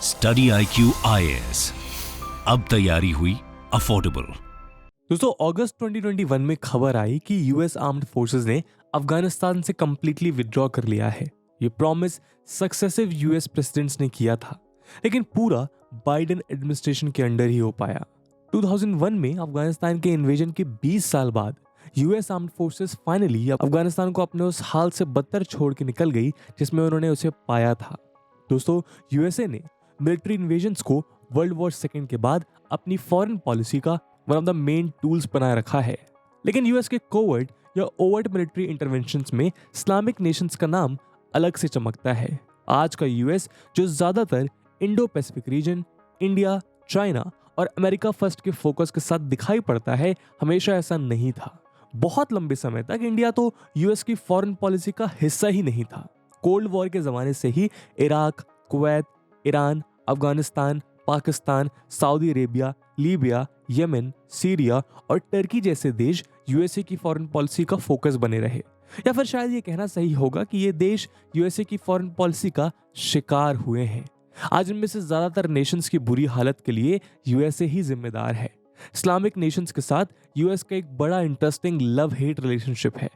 Study IQ IAS, अब तैयारी हुई अफोर्डेबल। दोस्तों अगस्त 2021 में खबर आई कि यूएस आर्म्ड फोर्सेस ने अफगानिस्तान से कंप्लीटली विथड्रॉ कर लिया है। ये प्रॉमिस सक्सेसिव यूएस प्रेसिडेंट्स ने किया था, लेकिन पूरा बाइडेन एडमिनिस्ट्रेशन के अंडर ही हो पाया। 2001 में अफगानिस्तान के इन्वेजन के 20 साल बाद US armed forces finally Afghanistan को अपने उस हाल से बदतर छोड़ के निकल गई जिसमें उन्होंने उसे पाया था। दोस्तों यूएसए ने मिलिट्री इन्वेजन्स को वर्ल्ड वॉर सेकेंड के बाद अपनी फॉरेन पॉलिसी का one of the main tools बनाए रखा है। लेकिन यूएस के कोवर्ट या ओवर्ट मिलिट्री इंटरवेंशंस में इस्लामिक नेशंस का नाम अलग से चमकता है। आज का यूएस जो ज्यादातर Indo Pacific region, India, China और अमेरिका फर्स्ट के फोकस के साथ दिखाई पड़ता है, हमेशा ऐसा नहीं था। बहुत लंबे समय तक इंडिया तो यूएस की फॉरेन पॉलिसी का हिस्सा ही नहीं था। कोल्ड वॉर के जमाने से ही Iraq, Kuwait, Iran, Afghanistan, Pakistan, Saudi Arabia, Libya, Yemen, Syria और टर्की जैसे देश यूएसए की फॉरेन पॉलिसी का फोकस बने रहे। या फिर शायद ये कहना सही होगा कि ये देश यूएसए की फॉरेन पॉलिसी का शिकार हुए हैं। आज इनमें से ज्यादातर नेशंस की बुरी हालत के लिए यूएसए ही जिम्मेदार है। इस्लामिक नेशंस के साथ यूएस का एक बड़ा इंटरेस्टिंग लव हेट रिलेशनशिप है।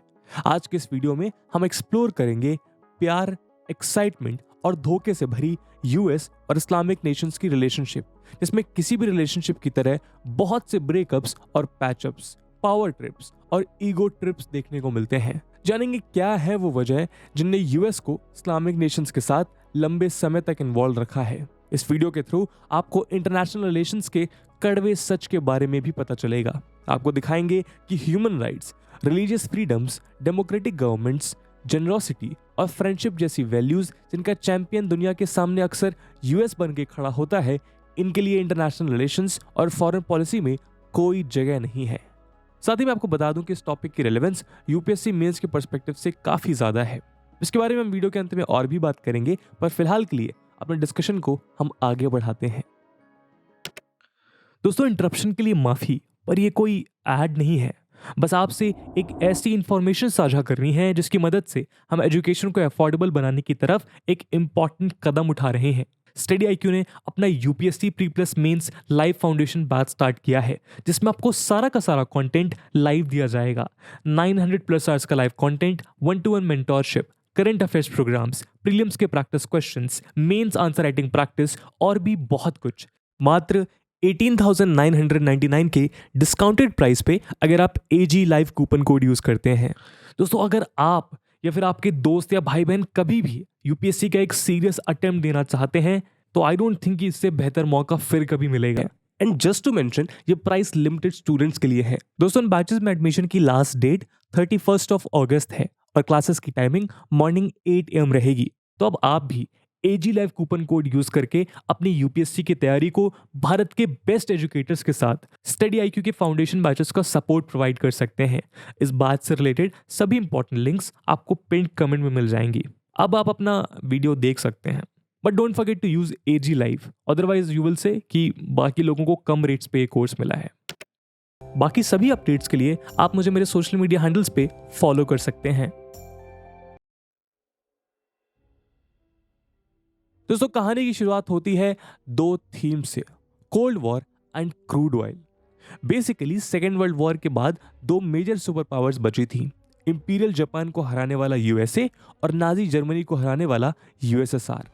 आज के इस वीडियो में हम एक्सप्लोर करेंगे प्यार, एक्साइटमेंट और धोखे से भरी यूएस और इस्लामिक नेशंस की रिलेशनशिप, जिसमें किसी भी रिलेशनशिप की तरह बहुत से ब्रेकअप्स और पैचअप्स, पावर ट्रिप्स और ईगो ट्रिप्स देखने को मिलते हैं। जानेंगे क्या है वो वजह जिनने यूएस को इस्लामिक नेशंस के साथ लंबे समय तक इन्वॉल्व रखा है। इस वीडियो के थ्रू आपको इंटरनेशनल रिलेशंस के कड़वे सच के बारे में भी पता चलेगा। आपको दिखाएंगे कि human rights, religious freedoms, democratic governments, generosity और फ्रेंडशिप जैसी वैल्यूज जिनका चैंपियन दुनिया के सामने अक्सर यूएस बन के खड़ा होता है, इनके लिए इंटरनेशनल रिलेशंस और फॉरेन पॉलिसी में कोई जगह नहीं है। साथ ही मैं आपको बता दूं कि इस टॉपिक की रेलेवेंस यूपीएससी मेंस के पर्सपेक्टिव से काफी ज्यादा है। इसके बारे में हम वीडियो के अंत में और भी बात करेंगे, पर फिलहाल के लिए अपने डिस्कशन को हम आगे बढ़ाते हैं। दोस्तों इंटरप्शन के लिए माफी, पर ये कोई ऐड नहीं है। बस आपसे एक ऐसी इंफॉर्मेशन साझा करनी है जिसकी मदद से हम एजुकेशन को अफोर्डेबल बनाने की तरफ एक इंपॉर्टेंट कदम उठा रहे हैं। स्टडी IQ ने अपना UPSC pre plus mains live foundation batch start किया है, जिसमें आपको सारा का सारा कंटेंट लाइव दिया जाएगा। 900+ आवर्स का live content, 1-to-1 mentorship, current affairs programmes, prelims के practice questions, mains answer writing practice और भी बहुत कुछ। मात्र 18,999 के डिस्काउंटेड प्राइस पे अगर आप AG live coupon code use करते हैं। दोस्तों अगर आप या फिर आपके दोस्त या भाई बहन कभी भी यूपीएससी का एक सीरियस अटेम्प्ट देना चाहते हैं, तो आई डोंट थिंक कि इससे बेहतर मौका फिर कभी मिलेगा। एंड जस्ट टू मेंशन, ये प्राइस लिमिटेड स्टूडेंट्स के लिए है। दोस्तों इन बैचेस में एडमिशन की लास्ट डेट 31 अगस्त है और क्लासेस की टाइमिंग मॉर्निंग 8 AM रहेगी। तो अब आप भी AG live coupon code use करके अपनी यूपीएससी की तैयारी को भारत के बेस्ट एजुकेटर्स के साथ स्टडी IQ के फाउंडेशन बैचेस का सपोर्ट प्रोवाइड कर सकते हैं। इस बात से रिलेटेड सभी इंपॉर्टेंट लिंक्स आपको पिन कमेंट में मिल जाएंगी। अब आप अपना वीडियो देख सकते हैं, but don't forget to use AG live, otherwise you will say कि बाकी लोगों को कम रेट्स पे कोर्स मिला है। बाकी सभी अपडेट्स के लिए आप मुझे मेरे सोशल मीडिया हैंडल्स पे फॉलो कर सकते हैं। दोस्तों कहानी की शुरुआत होती है दो थीम से, cold war and crude oil. Basically second world war के बाद दो मेजर सुपर पावर्स बची थी, इंपीरियल जापान को हराने वाला यूएसए और नाजी जर्मनी को हराने वाला यूएसएसआर।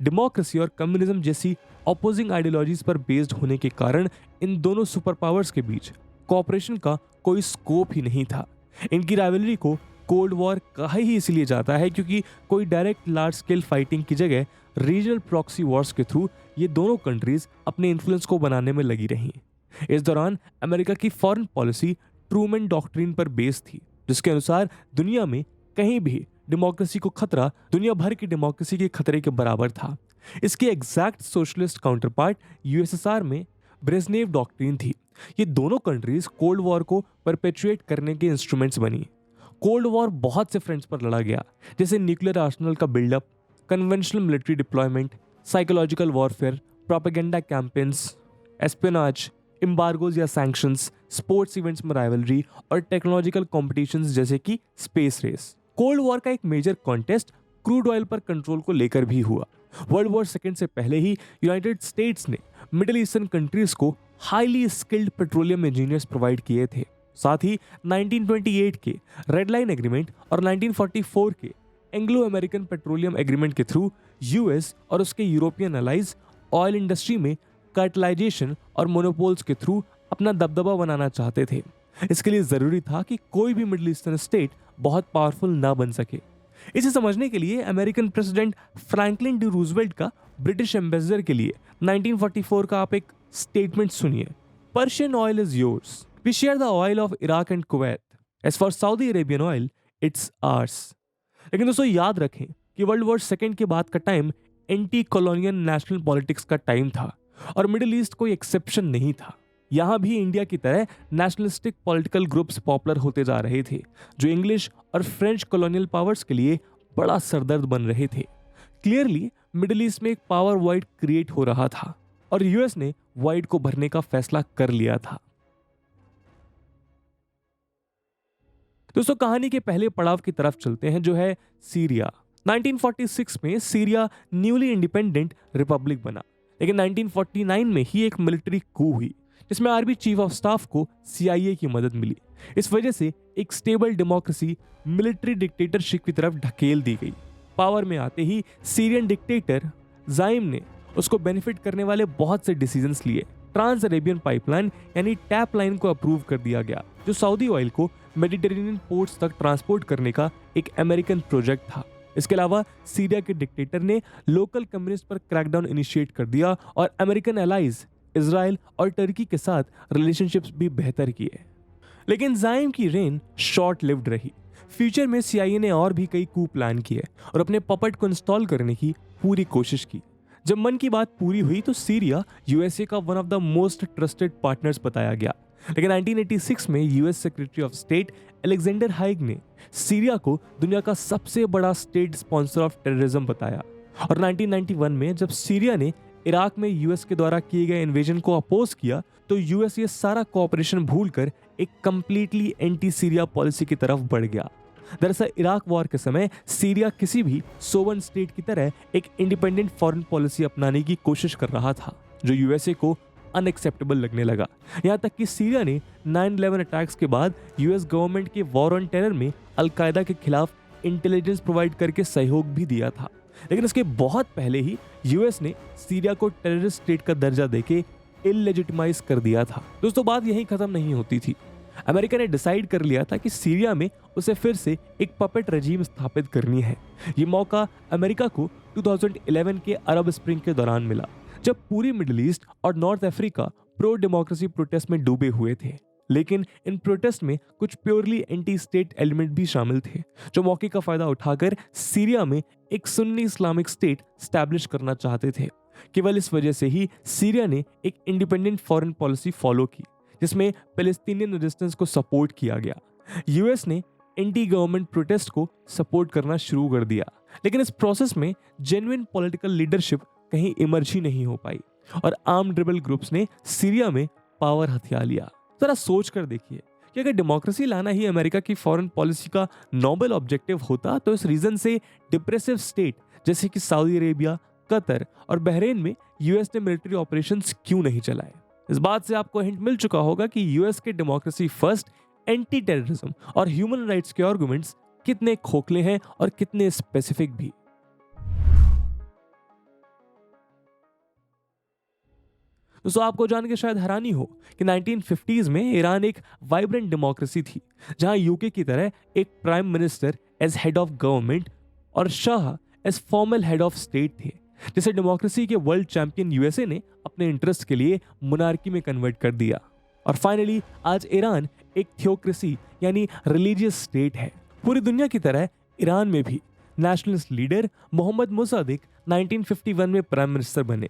डेमोक्रेसी और कम्युनिज्म जैसी ऑपोजिंग आइडियोलॉजीज पर बेस्ड होने के कारण इन दोनों सुपर पावर्स के बीच कोऑपरेशन का कोई स्कोप ही नहीं था। इनकी राइवलरी को कोल्ड वॉर कहा ही इसलिए जाता है क्योंकि कोई डायरेक्ट लार्ज स्केल फाइटिंग की जगह रीजनल प्रॉक्सी वॉर्स के थ्रू ये दोनों कंट्रीज अपने इन्फ्लुएंस को बनाने में लगी रहीं। इस दौरान अमेरिका की फॉरेन पॉलिसी ट्रूमैन डॉक्ट्रिन पर बेस्ड थी, जिसके अनुसार दुनिया में कहीं भी डेमोक्रेसी को खतरा दुनिया भर की डेमोक्रेसी के खतरे के बराबर था। इसकी एग्जैक्ट सोशलिस्ट काउंटरपार्ट यूएसएसआर में ब्रेजनेव डॉक्ट्रिन थी। ये दोनों कंट्रीज कोल्ड वॉर को परपेचुएट करने के इंस्ट्रूमेंट्स बनी। कोल्ड वॉर बहुत से फ्रंट्स पर लड़ा गया, जैसे न्यूक्लियर आर्सेनल का buildup, conventional military deployment, psychological warfare, propaganda campaigns, espionage, embargoes या सैंक्शंस, स्पोर्ट्स इवेंट्स में राइवलरी और टेक्नोलॉजिकल कॉम्पिटिशंस जैसे कि स्पेस रेस। कोल्ड वॉर का एक मेजर कॉन्टेस्ट क्रूड ऑयल पर कंट्रोल को लेकर भी हुआ। वर्ल्ड वॉर सेकेंड से पहले ही यूनाइटेड स्टेट्स ने मिडिल ईस्टर्न कंट्रीज को highly skilled petroleum engineers provide किए थे। साथ ही 1928 के रेड लाइन एग्रीमेंट और 1944 के एंग्लो अमेरिकन पेट्रोलियम एग्रीमेंट के थ्रू यूएस और उसके यूरोपियन अलाइज ऑयल इंडस्ट्री में कार्टेलाइजेशन और मोनोपोल्स के थ्रू अपना दबदबा बनाना चाहते थे। इसके लिए जरूरी था कि कोई भी मिडिल ईस्टर्न स्टेट बहुत पावरफुल ना बन सके। इसे समझने के लिए American president Franklin D Roosevelt का ब्रिटिश एम्बेसडर के लिए 1944 का आप एक स्टेटमेंट सुनिए। Persian oil is yours, we share the oil of Iraq and Kuwait, as for Saudi Arabian oil it's ours. लेकिन दोस्तों याद रखें कि वर्ल्ड वॉर सेकेंड के बाद का time anti colonial national politics का टाइम था और मिडिल ईस्ट कोई एक्सेप्शन नहीं था। यहाँ भी इंडिया की तरह नेशनलिस्टिक पॉलिटिकल ग्रुप्स पॉपुलर होते जा रहे थे जो इंग्लिश और फ्रेंच कॉलोनियल पावर्स के लिए बड़ा सरदर्द बन रहे थे। क्लियरली मिडिल ईस्ट में एक पावर वॉइड क्रिएट हो रहा था और यूएस ने वॉइड को भरने का फैसला कर लिया था। दोस्तों कहानी के पहले पड़ाव की तरफ चलते हैं जो है सीरिया। 1946 में सीरिया न्यूली इंडिपेंडेंट रिपब्लिक बना, लेकिन 1949 में ही एक मिलिट्री कू हुई जिसमें आर्मी चीफ ऑफ स्टाफ को CIA की मदद मिली। इस वजह से एक स्टेबल डेमोक्रेसी मिलिट्री डिक्टेटरशिप की तरफ ढकेल दी गई। पावर में आते ही सीरियन डिक्टेटर जाइम ने उसको बेनिफिट करने वाले बहुत से डिसीजंस लिए। ट्रांस अरेबियन पाइपलाइन यानी टैप लाइन को अप्रूव कर दिया गया जो सऊदी ऑयल को मेडिटेरेनियन पोर्ट्स तक ट्रांसपोर्ट करने का एक अमेरिकन प्रोजेक्ट था। इसके अलावा सीरिया के डिक्टेटर ने लोकल कम्युनिस्ट पर क्रैकडाउन इनिशिएट कर दिया और अमेरिकन अलाइज इजराइल और टर्की के साथ रिलेशनशिप्स भी बेहतर किए। लेकिन जाइम की रेन शॉर्ट लिव्ड रही। फ्यूचर में CIA ने और भी कई कू प्लान किए और अपने पपट को इंस्टॉल करने की पूरी कोशिश की। जब मन की बात पूरी हुई तो सीरिया USA का one of the most trusted partners बताया गया। लेकिन 1986 में US secretary of state Alexander Haig ने सीरिया को दुनिया का सबसे बड़ा स्टेट स्पॉन्सर ऑफ टेररिज्म बताया और 1991 में जब सीरिया ने इराक में US के द्वारा किए गए इन्वेजन को अपोज किया तो US ये सारा कोऑपरेशन भूलकर एक कंप्लीटली एंटी सीरिया पॉलिसी की तरफ बढ़ गया। दरअसल इराक वॉर के समय सीरिया किसी भी सोवन स्टेट की तरह एक इंडिपेंडेंट फॉरेन पॉलिसी अपनाने की कोशिश कर रहा था जो USA को अनएक्सेप्टेबल लगने लगा। यहाँ तक कि सीरिया ने 9/11 अटैक्स के बाद US गवर्नमेंट के वॉर ऑन टेरर में अलकायदा के खिलाफ इंटेलिजेंस प्रोवाइड करके सहयोग भी दिया था। लेकिन इसके बहुत पहले ही US ने सीरिया को टेररिस्ट स्टेट का दर्जा देके इलेजिटिमाइज कर दिया था। दोस्तों बात यहीं खत्म नहीं होती थी। अमेरिका ने डिसाइड कर लिया था कि सीरिया में उसे फिर से एक पपेट रजीम स्थापित करनी है। ये मौका अमेरिका को 2011 के अरब स्प्रिंग के दौरान मिला जब पूरी मिडिल ईस्ट और north Africa pro democracy protest में डूबे हुए थे। लेकिन इन प्रोटेस्ट में कुछ प्योरली एंटी स्टेट एलिमेंट भी शामिल थे जो मौके का फायदा उठाकर सीरिया में एक सुन्नी इस्लामिक स्टेट स्टैब्लिश करना चाहते थे। केवल इस वजह से ही सीरिया ने एक इंडिपेंडेंट फॉरेन पॉलिसी फॉलो की जिसमें पैलेस्टीनियन रेजिस्टेंस को सपोर्ट किया गया। US ने एंटी गवर्नमेंट प्रोटेस्ट को सपोर्ट करना शुरू कर दिया, लेकिन इस प्रोसेस में जेन्युइन पॉलिटिकल लीडरशिप कहीं इमर्ज ही नहीं हो पाई और आर्म्ड रिबेल ग्रुप्स ने सीरिया में पावर हथिया लिया। जरा सोच कर देखिए कि अगर डेमोक्रेसी लाना ही अमेरिका की फॉरेन पॉलिसी का नोबेल ऑब्जेक्टिव होता तो इस रीजन से डिप्रेसिव स्टेट जैसे कि सऊदी अरेबिया, कतर और बहरीन में US ने मिलिट्री ऑपरेशंस क्यों नहीं चलाए। इस बात से आपको हिंट मिल चुका होगा कि US के डेमोक्रेसी फर्स्ट, एंटी टेररिज्म और ह्यूमन राइट्स के आर्गुमेंट्स कितने खोखले हैं और कितने स्पेसिफिक भी। दोस्तों आपको जान के शायद हैरानी हो कि 1950s में ईरान एक वाइब्रेंट डेमोक्रेसी थी जहां UK की तरह एक prime minister as head of government और शाह as formal head of state थे, जिसे डेमोक्रेसी के वर्ल्ड चैंपियन USA ने अपने इंटरेस्ट के लिए मोनार्की में कन्वर्ट कर दिया। और फाइनली आज ईरान एक थियोक्रेसी यानी रिलीजियस स्टेट है। पूरी दुनिया की तरह ईरान में भी नेशनलिस्ट लीडर मोहम्मद मुसादिक 1951 में प्राइम मिनिस्टर बने।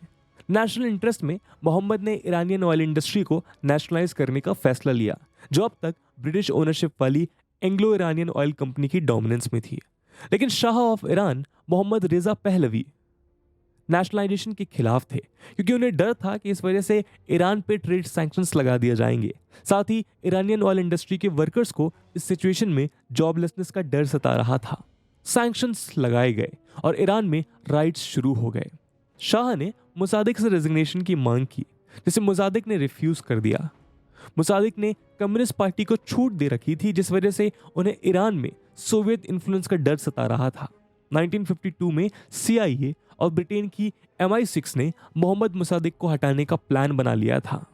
नेशनल इंटरेस्ट में मोहम्मद ने ईरानियन ऑयल इंडस्ट्री को नेशनलाइज करने का फैसला लिया जो अब तक ब्रिटिश ओनरशिप वाली एंग्लो ईरानियन ऑयल कंपनी की डोमिनेंस में थी। लेकिन शाह ऑफ ईरान मोहम्मद रेजा पहलवी नेशनलाइजेशन के खिलाफ थे क्योंकि उन्हें डर था कि इस वजह से ईरान पे ट्रेड सैंक्शंस लगा दिए जाएंगे। साथ ही ईरानियन ऑयल इंडस्ट्री के वर्कर्स को इस सिचुएशन में जॉबलेसनेस का डर सता रहा था। सैंक्शंस लगाए गए और ईरान में राइट्स शुरू हो गए। शाह ने मुसादिक से रेजिग्नेशन की मांग की, जिसे मुसादिक ने रिफ्यूज कर दिया। मुसादिक ने कम्युनिस्ट पार्टी को छूट दे रखी थी, जिस वजह से उन्हें ईरान में सोवियत इन्फ्लुएंस का डर सता रहा था। 1952 में CIA और ब्रिटेन की MI6 ने मोहम्मद मुसादिक को हटाने का प्लान बना लिया था।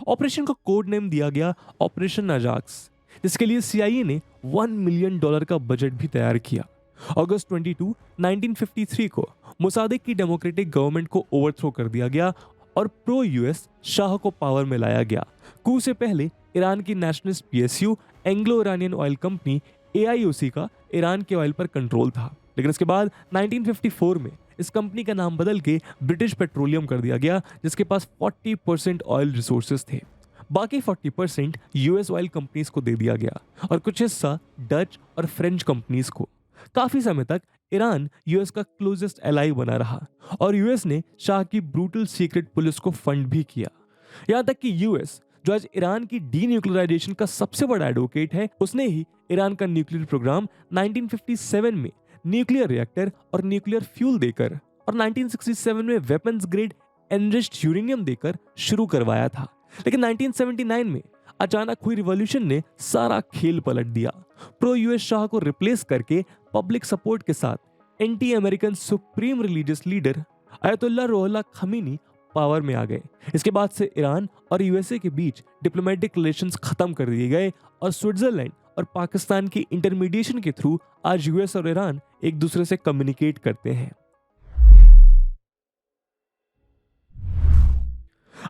ऑपरेशन का कोड नेम दिया गया ऑपरेशन अजाक्स, जिसके लिए CIA ने $1 मिलियन का बजट भी तैयार किया। अगस्त 22, 1953 को मुसादिक की डेमोक्रेटिक गवर्नमेंट को ओवरथ्रो कर दिया गया और प्रो US शाह को पावर में लाया गया। कू से पहले ईरान की nationalist PSU Anglo Iranian oil company AIOC का ईरान के ऑयल पर कंट्रोल था, लेकिन इसके बाद 1954 में इस कंपनी का नाम बदल के ब्रिटिश पेट्रोलियम कर दिया गया, जिसके पास 40% ऑयल रिसोर्सेज थे। बाकी 40% US ऑयल कंपनीज को दे दिया गया और कुछ हिस्सा डच और फ्रेंच कंपनीज को। काफी समय तक ईरान US का क्लोजेस्ट एलाई बना रहा और US ने शाह की ब्रूटल सीक्रेट पुलिस को फंड भी किया। यहां तक कि US, जो आज ईरान की डीन्यूक्लियराइजेशन का सबसे बड़ा एडवोकेट है, उसने ही ईरान का न्यूक्लियर प्रोग्राम 1957 में न्यूक्लियर रिएक्टर और न्यूक्लियर फ्यूल देकर और 1967 में वेपन्स ग्रेड एनरिच्ड यूरेनियम देकर शुरू करवाया था। लेकिन 1979 में अचानक हुई रिवॉल्यूशन ने सारा खेल पलट दिया। प्रो US शाह को रिप्लेस करके पब्लिक सपोर्ट के साथ anti American supreme religious leader अयतुल्ला Ruhollah Khomeini power में आ गए। इसके बाद से ईरान और USA के बीच डिप्लोमेटिक रिलेशंस खत्म कर दिए गए और स्विट्जरलैंड और पाकिस्तान की इंटरमीडिएशन के थ्रू आज US और ईरान एक दूसरे से कम्युनिकेट करते हैं।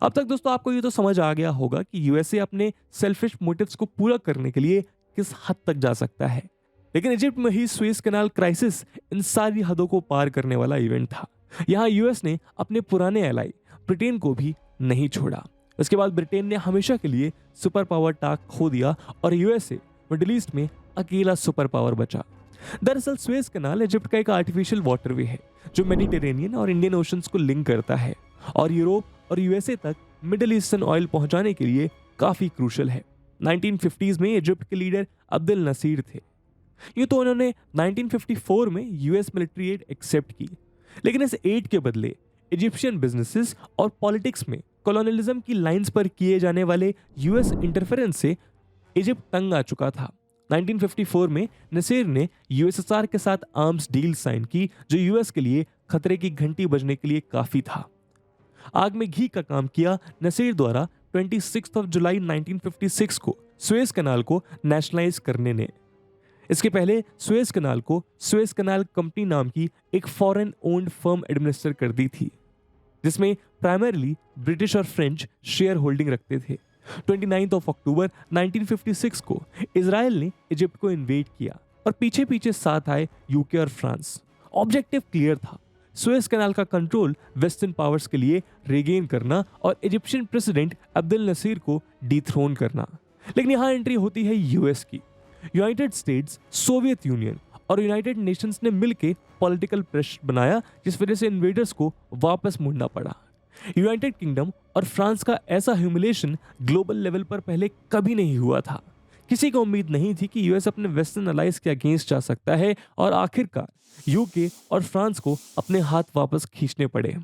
अब तक दोस्तों आपको ये तो समझ आ गया होगा कि USA अपने सेल्फिश मोटिव्स को पूरा करने के लिए किस हद तक जा सकता है, लेकिन इजिप्ट में ही सुएज कैनाल क्राइसिस इन सारी हदों को पार करने वाला इवेंट था। यहाँ US ने अपने पुराने एलाई ब्रिटेन को भी नहीं छोड़ा। इसके बाद ब्रिटेन ने हमेशा के लिए सुपर पावर टाक खो दिया और USA मिडिल ईस्ट में अकेला सुपर पावर बचा। दरअसल सुएज कैनाल इजिप्ट का एक आर्टिफिशियल वाटरवे है जो मेडिटेरेनियन और इंडियन ओशंस को लिंक करता है और यूरोप और USA तक मिडिल ईस्टर्न ऑयल पहुंचाने के लिए काफी क्रूशल है। 1950s में इजिप्ट के लीडर अब्दुल नसीर थे। ये तो उन्होंने 1954 में US मिलिट्री एड एक्सेप्ट की, लेकिन इस एड के बदले इजिप्शियन बिजनेसेस और पॉलिटिक्स में कॉलोनियलिज्म की लाइंस पर किए जाने वाले US इंटरफेरेंस से इजिप्ट तंग आ चुका था। 1954 में नसीर ने USSR के साथ आर्म्स डील साइन की, जो US के लिए खतरे की घंटी बजने के लिए काफी था। आग में घी का काम किया नसीर द्वारा 26 जुलाई 1956 को सुएज कैनाल को नेशनलाइज करने ने। इसके पहले सुएज कैनाल को सुएज कैनाल कंपनी नाम की एक फॉरेन ओन्ड फर्म एडमिनिस्टर कर दी थी, जिसमें प्राइमरीली ब्रिटिश और फ्रेंच शेयर होल्डिंग रखते थे। 29 अक्टूबर 1956 को इजराइल ने इजिप्ट को इन्वेड किया और पीछे पीछे साथ आए UK और फ्रांस। ऑब्जेक्टिव क्लियर था, सुएज कैनाल का कंट्रोल वेस्टर्न पावर्स के लिए रिगेन करना और इजिप्शियन प्रेसिडेंट अब्दुल नसीर को डिथ्रोन करना। लेकिन यहां एंट्री होती है US की। यूनाइटेड स्टेट्स, सोवियत यूनियन और यूनाइटेड नेशंस ने मिलकर पॉलिटिकल प्रेशर बनाया, जिस वजह से इन्वेडर्स को वापस मुड़ना पड़ा। यूनाइटेड किंगडम और फ्रांस का ऐसा ह्यूमिलेशन ग्लोबल लेवल पर पहले कभी नहीं हुआ था। किसी को उम्मीद नहीं थी कि US अपने वेस्टर्न अलाइज के अगेंस्ट जा सकता है और आखिरकार UK और फ्रांस को अपने हाथ वापस खींचने पड़े।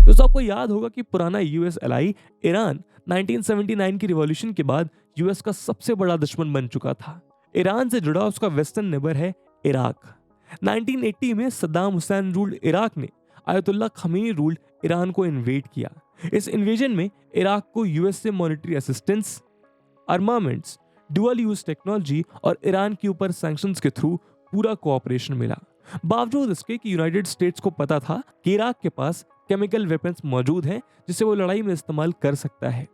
दोस्तों आपको याद होगा कि पुराना US एलाई ईरान 1979 की रिवॉल्यूशन के बाद US का सबसे बड़ा दुश्मन बन चुका था। ईरान से जुड़ा उसका वेस्टर्न नेबर है इराक। 1980 में सद्दाम हुसैन रूल्ड इराक ने आयतुल्ला खमीनी रूल्ड ईरान को इन्वेड किया। इस इन्वेजन में इराक को US से monetary assistance, armaments, dual use technology और ईरान के ऊपर सैंक्शंस के थ्रू पूरा कोऑपरेशन मिला। बावजूद इसके कि यूनाइटेड स्टेट्स को पता था कि इराक के पास केमिकल वेपन्स मौजूद हैं जिसे वो लड़ाई में इस्तेमाल कर सकता है।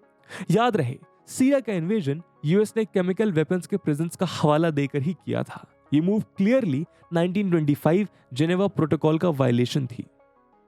याद रहे, सीरिया का इन्वेजन US ने केमिकल वेपन्स के प्रेजेंस का हवाला देकर ही किया था। ये मूव क्लियरली 1925 जेनेवा प्रोटोकॉल का वायलेशन थी।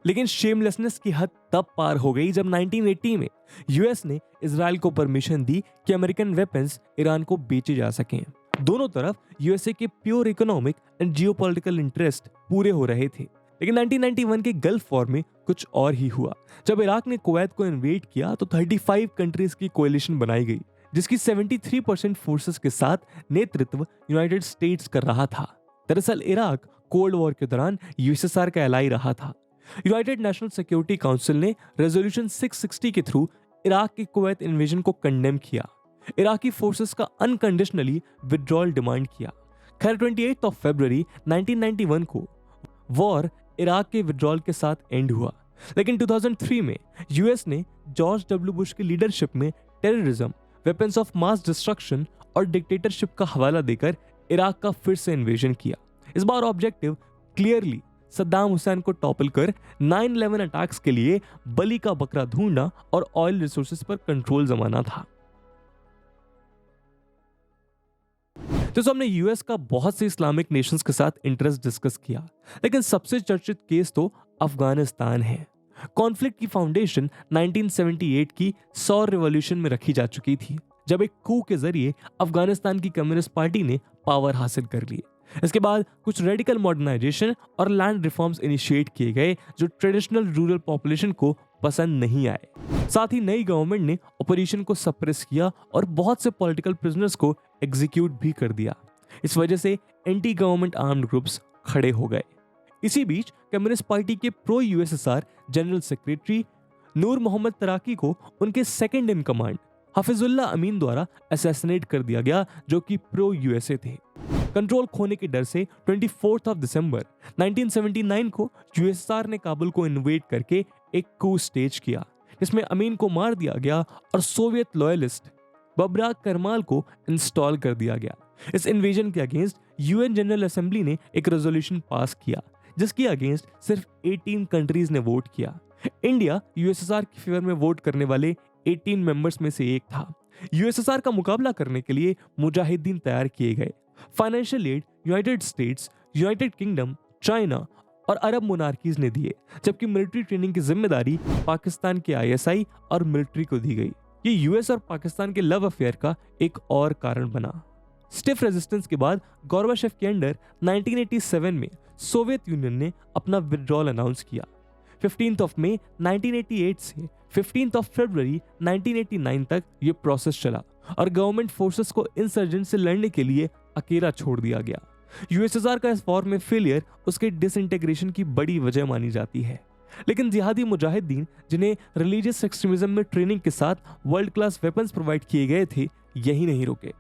लेकिन शेमलेसनेस की हद तब पार हो गई जब 1980 में US ने इजराइल को परमिशन दी कि अमेरिकन वेपन्स ईरान को बेचे जा सकें। दोनों तरफ USA के pure economic and geopolitical interest पूरे हो रहे थे। लेकिन 1991 के गल्फ वॉर में कुछ और ही हुआ। जब इराक ने कुवैत को इन्वेड किया तो 35 कंट्रीज की कोएलिशन बनाई गई, जिसकी 73% फोर्सेस के साथ नेतृत्व यूनाइटेड स्टेट्स कर रहा था। दरअसल इराक कोल्ड वॉर के दौरान यूएसएसआर का एलाई रहा था। यूनाइटेड नेशनल सिक्योरिटी काउंसिल ने रेजोल्यूशन 660 के थ्रू इराक के कुवैत इन्वेजन को कंडेम किया, इराकी फोर्सेस का अनकंडीशनली विड्रॉल डिमांड किया। खैर 28 फरवरी 1991 को वॉर इराक के विड्रॉल के साथ एंड हुआ, लेकिन 2003 में यूएस ने जॉर्ज डब्ल्यू बुश की लीडरशिप में terrorism, weapons of mass destruction और डिक्टेटरशिप का हवाला देकर इराक का फिर से इन्वेजन किया। इस बार ऑब्जेक्टिव क्लियरली सद्दाम हुसैन को टॉपल कर 9/11 अटैक्स के लिए बलि का बकरा ढूंढना और ऑयल रिसोर्सेज पर कंट्रोल जमाना था। तो हमने यूएस का बहुत से इस्लामिक नेशंस के साथ इंटरेस्ट डिस्कस किया, लेकिन सबसे चर्चित केस तो अफगानिस्तान है। कॉन्फ्लिक्ट की फाउंडेशन 1978 की सौर रिवॉल्यूशन में रखी जा चुकी थी, जब एक कू के जरिए अफगानिस्तान की कम्युनिस्ट पार्टी ने पावर हासिल कर ली। इसके बाद कुछ रेडिकल मॉडर्नाइजेशन और लैंड रिफॉर्म्स इनिशिएट किए गए जो ट्रेडिशनल रूरल पॉपुलेशन को पसंद नहीं आए। साथ ही नई गवर्नमेंट ने ऑपरेशन को सप्रेस किया और बहुत से पॉलिटिकल प्रिजनर्स को एग्जीक्यूट भी कर दिया। इस वजह से एंटी गवर्नमेंट आर्म्ड ग्रुप्स खड़े हो गए। इसी बीच कम्युनिस्ट पार्टी के प्रो यूएसएसआर जनरल सेक्रेटरी नूर मोहम्मद तराकी को उनके सेकंड इन कमांड हफिजुल्लाह अमीन द्वारा असैसिनेट कर दिया गया, जो कि प्रो यूएसए थे। कंट्रोल खोने के डर से 24 दिसंबर 1979 को यूएसएसआर ने काबुल को इन्वेड करके एक कू स्टेज किया, जिसमें अमीन को मार दिया गया और सोवियत लॉयलिस्ट बबराक करमाल को इंस्टॉल कर दिया गया। इस इन्वेजन के अगेंस्ट यूएन जनरल असेंबली ने एक रेजोल्यूशन पास किया, जिसके अगेंस्ट सिर्फ 18 कंट्रीज ने वोट किया। इंडिया यूएसएसआर के फेवर में वोट करने वाले 18 मेंबर्स में से एक था। यूएसएसआर का मुकाबला करने के लिए मुजाहिदीन तैयार किए गए। Financial aid United states, United kingdom, China और अरब मोनार्कीज ने दिए, जबकि मिलिट्री ट्रेनिंग की जिम्मेदारी पाकिस्तान के आईएसआई और मिलिट्री को दी गई। ये यूएस और पाकिस्तान के लव अफेयर का एक और कारण बना। स्टिफ रेजिस्टेंस के बाद गोर्बाचेव के अंडर 1987 में सोवियत यूनियन ने अपना विड्रॉल अनाउंस किया। 15 मई 1988 से 15 फरवरी 1989 तक ये प्रोसेस चला और गवर्नमेंट फोर्सेस को इंसर्जेंट से लड़ने के लिए अकेला छोड़ दिया गया। यूएसएसआर का इस वॉर में फेलियर उसके डिसइंटीग्रेशन की बड़ी वजह मानी जाती है, लेकिन जिहादी मुजाहिदीन जिन्हें रिलीजियस एक्सट्रीमिज्म में ट्रेनिंग के साथ वर्ल्ड क्लास वेपन्स प्रोवाइड किए गए थे, यही नहीं रुके।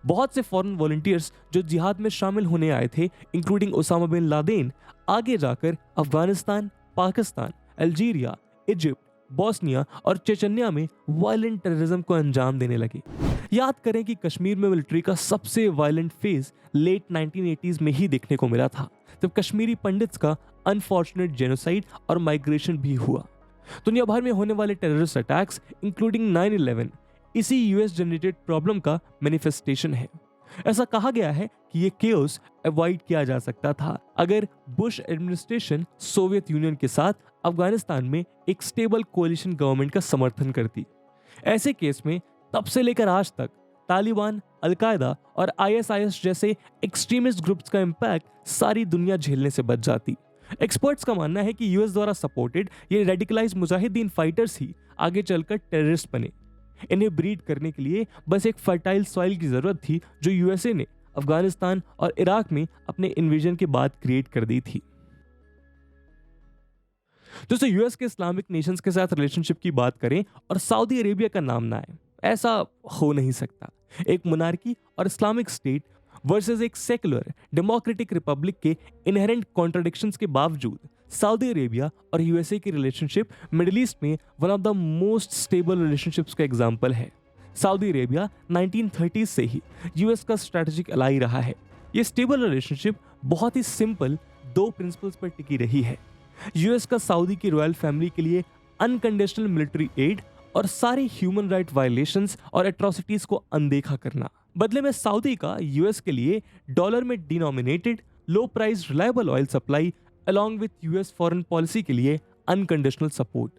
बहुत से फॉरेन वॉलंटियर्स जो जिहाद में शामिल होने आए थे, इंक्लूडिंग ओसामा बिन लादेन, आगे जाकर Afghanistan, Pakistan, Algeria, Egypt, Bosnia और चेचन्या में वायलेंट टेररिज्म को अंजाम देने लगे। याद करें कि कश्मीर में मिलिट्री का सबसे वायलेंट फेज लेट 1980s में ही देखने को मिला था, जब कश्मीरी पंडित्स का अनफॉर्चुनेट जेनोसाइड और माइग्रेशन भी हुआ। दुनिया भर में होने वाले टेररिस्ट अटैक्स इंक्लूडिंग 9/11 इसी यूएस जनरेटेड प्रॉब्लम का मैनिफेस्टेशन है। ऐसा कहा गया है कि ये केओस अवॉइड किया जा सकता था अगर बुश एडमिनिस्ट्रेशन सोवियत यूनियन के साथ अफगानिस्तान में एक स्टेबल कोalition गवर्नमेंट का समर्थन करती। ऐसे केस में तब से लेकर आज तक तालिबान, अलकायदा और आईएसआईएस जैसे एक्सट्रीमिस्ट ग्रुप्स का इम्पैक्ट सारी दुनिया झेलने से बच जाती। एक्सपर्ट्स का मानना है कि यूएस द्वारा सपोर्टेड ये रेडिकलाइज्ड मुजाहिदीन फाइटर्स ही आगे चलकर टेररिस्ट बने। इन्हें ब्रीड करने के लिए बस एक फर्टाइल सॉइल की जरूरत थी, जो यूएसए ने अफगानिस्तान और इराक में अपने इन्वेजन के बाद क्रिएट कर दी थी। दोस्तों, यूएस के इस्लामिक नेशंस के साथ रिलेशनशिप की बात करें और सऊदी अरेबिया का नाम ना आए, ऐसा हो नहीं सकता। एक मोनार्की और इस्लामिक स्टेट वर्सेस एक सेकुलर डेमोक्रेटिक रिपब्लिक के इनहेरेंट कॉन्ट्रडिक्शंस के बावजूद सऊदी अरेबिया और यूएसए की रिलेशनशिप मिडिल ईस्ट में one of the most stable relationships का एग्जांपल है। सऊदी अरेबिया 1930s से ही यूएस का स्ट्रेटेजिक अलाई रहा है। ये स्टेबल रिलेशनशिप बहुत ही सिंपल दो प्रिंसिपल्स पर टिकी रही है। यूएस का सऊदी की रॉयल फैमिली के लिए अनकंडीशनल मिलिट्री एड और सारे ह्यूमन राइट वायलेशंस और एट्रोसिटीज को अनदेखा करना। बदले में सऊदी का यूएस के लिए डॉलर में denominated low price reliable oil supply along with US foreign policy के लिए अनकंडीशनल सपोर्ट।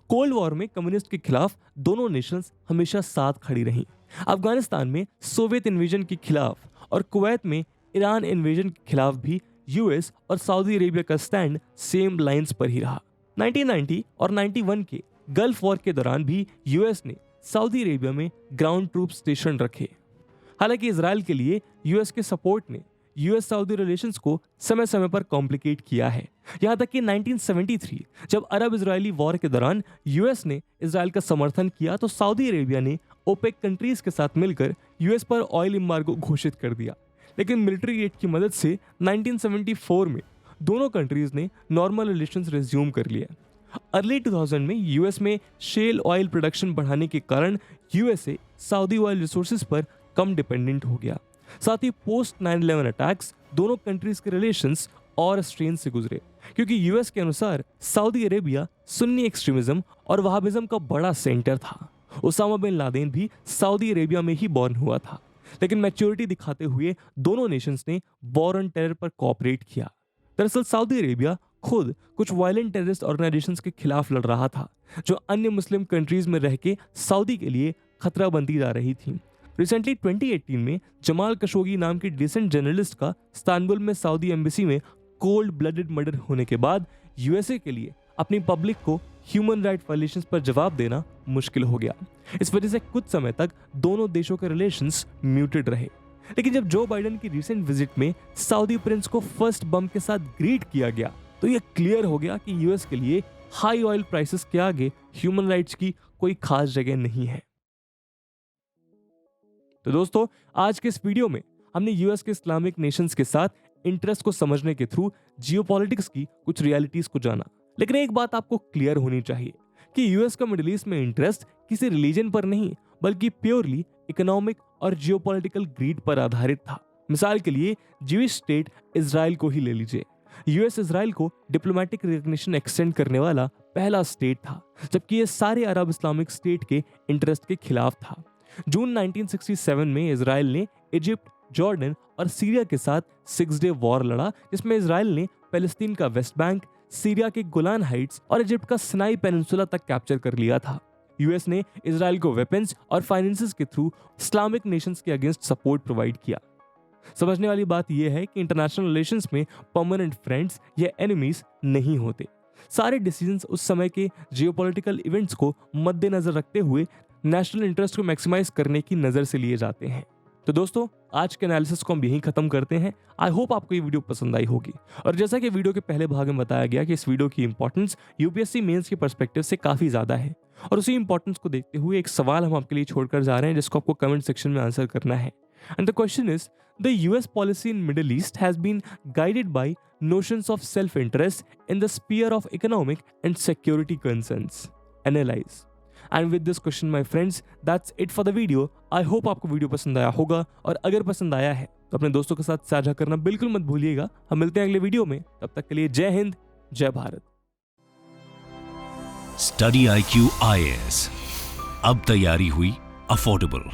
कोल्ड वॉर में कम्युनिस्ट के खिलाफ दोनों नेशंस हमेशा साथ खड़ी रहीं। अफगानिस्तान में सोवियत इन्वेजन के खिलाफ और कुवैत में ईरान इन्वेजन के खिलाफ भी यूएस और सऊदी अरेबिया का स्टैंड सेम लाइंस पर ही रहा। 1990 और 91 के गल्फ वॉर के दौरान भी यूएस ने सऊदी अरेबिया में ग्राउंड ट्रूप स्टेशन रखे। हालांकि इजराइल के लिए यूएस के सपोर्ट ने यूएस सऊदी रिलेशंस को समय समय पर कॉम्प्लिकेट किया है। यहां तक कि 1973 जब अरब इजरायली वॉर के दौरान यूएस ने इजराइल का समर्थन किया तो सऊदी अरेबिया ने ओपेक कंट्रीज के साथ मिलकर यूएस पर ऑयल एम्बार्गो घोषित कर दिया। लेकिन मिलिट्री एड की मदद से 1974 में दोनों कंट्रीज ने नॉर्मल रिलेशंस रिज्यूम कर लिया। अर्ली 2000 में यूएस में शेल ऑयल प्रोडक्शन बढ़ाने के कारण यूएसए सऊदी ऑयल रिसोर्सेज पर कम डिपेंडेंट हो गया। साथ ही पोस्ट 9/11 अटैक्स दोनों कंट्रीज के रिलेशंस और स्ट्रेन से गुजरे, क्योंकि यूएस के अनुसार सऊदी अरेबिया सुन्नी एक्सट्रीमिज्म और वहाबिज्म का बड़ा सेंटर था। ओसामा बिन लादेन भी सऊदी अरेबिया में ही बॉर्न हुआ था। लेकिन मैच्योरिटी दिखाते हुए दोनों नेशंस ने वॉर ऑन टेरर पर कोऑपरेट किया। दरअसल सऊदी अरेबिया खुद कुछ वायलेंट टेररिस्ट ऑर्गेनाइजेशंस के खिलाफ लड़ रहा था, जो अन्य मुस्लिम कंट्रीज में रह के सऊदी के लिए खतरा बनती जा रही थी। रिसेंटली 2018 में जमाल खशोगी नाम के डिसेंट जर्नलिस्ट का इस्तांबुल में सऊदी एम्बेसी में कोल्ड ब्लडेड मर्डर होने के बाद यूएसए के लिए अपनी पब्लिक को ह्यूमन राइट वायलेशंस पर जवाब देना मुश्किल हो गया। इस वजह से कुछ समय तक दोनों देशों के रिलेशंस म्यूटेड रहे। लेकिन जब जो बाइडेन की रिसेंट विजिट में सऊदी प्रिंस को फर्स्ट बम के साथ ग्रीट किया गया तो यह क्लियर हो गया कि यूएस के लिए हाई ऑयल प्राइसेस के आगे ह्यूमन राइट्स की कोई खास जगह नहीं है। तो दोस्तों, आज के इस वीडियो में हमने यूएस के इस्लामिक नेशंस के साथ इंटरेस्ट को समझने के थ्रू जियोपॉलिटिक्स की कुछ रियलिटीज को जाना। लेकिन एक बात आपको क्लियर होनी चाहिए कि यूएस का मिडिल ईस्ट में इंटरेस्ट किसी रिलीजन पर नहीं बल्कि प्योरली इकोनॉमिक और जियोपॉलिटिकल ग्रीड पर आधारित था। मिसाल के लिए ज्यूइश स्टेट इजराइल को ही ले लीजिए। यूएस इजराइल को डिप्लोमेटिक रिकॉग्निशन एक्सटेंड करने वाला पहला स्टेट था, जबकि यह सारे अरब इस्लामिक स्टेट के इंटरेस्ट के खिलाफ था। जून 1967 में इजराइल ने इजिप्ट, जॉर्डन और सीरिया के साथ 6 डे वॉर लड़ा, जिसमें इजराइल ने पैलेस्टीन का वेस्ट बैंक, सीरिया के गोलान हाइट्स और इजिप्ट का सिनाई पेनिनसुला तक कैप्चर कर लिया था। यूएस ने इजराइल को वेपन्स और फाइनेंसेस के थ्रू इस्लामिक नेशंस के अगेंस्ट सपोर्ट प्रोवाइड किया। समझने वाली बात यह है कि इंटरनेशनल रिलेशंस में परमानेंट फ्रेंड्स या एनिमीज नहीं होते। सारे डिसीजंस उस समय के जियोपॉलिटिकल इवेंट्स को मद्देनजर रखते हुए नेशनल इंटरेस्ट को मैक्सिमाइज करने की नजर से लिए जाते हैं। तो दोस्तों, आज के एनालिसिस को हम यहीं खत्म करते हैं। आई होप आपको ये वीडियो पसंद आई होगी। और जैसा कि वीडियो के पहले भाग में बताया गया कि इस वीडियो की इंपॉर्टेंस यूपीएससी मेंस के पर्सपेक्टिव से काफी ज्यादा है, और उसी इंपॉर्टेंस को देखते हुए एक सवाल हम आपके लिए छोड़कर जा रहे हैं जिसको आपको कमेंट सेक्शन में आंसर करना है। And the question is, the US policy in Middle East has been guided by notions of self-interest in the sphere of economic and security concerns. Analyze. And with this question, my friends, that's it for the video. I hope आपको video पसंद आया होगा, और अगर पसंद आया है तो अपने दोस्तों के साथ साझा करना बिल्कुल मत भूलिएगा। हम मिलते हैं अगले वीडियो में, तब तक के लिए जय हिंद, जय भारत। स्टडी IQ IAS, अब तैयारी हुई अफोर्डेबल।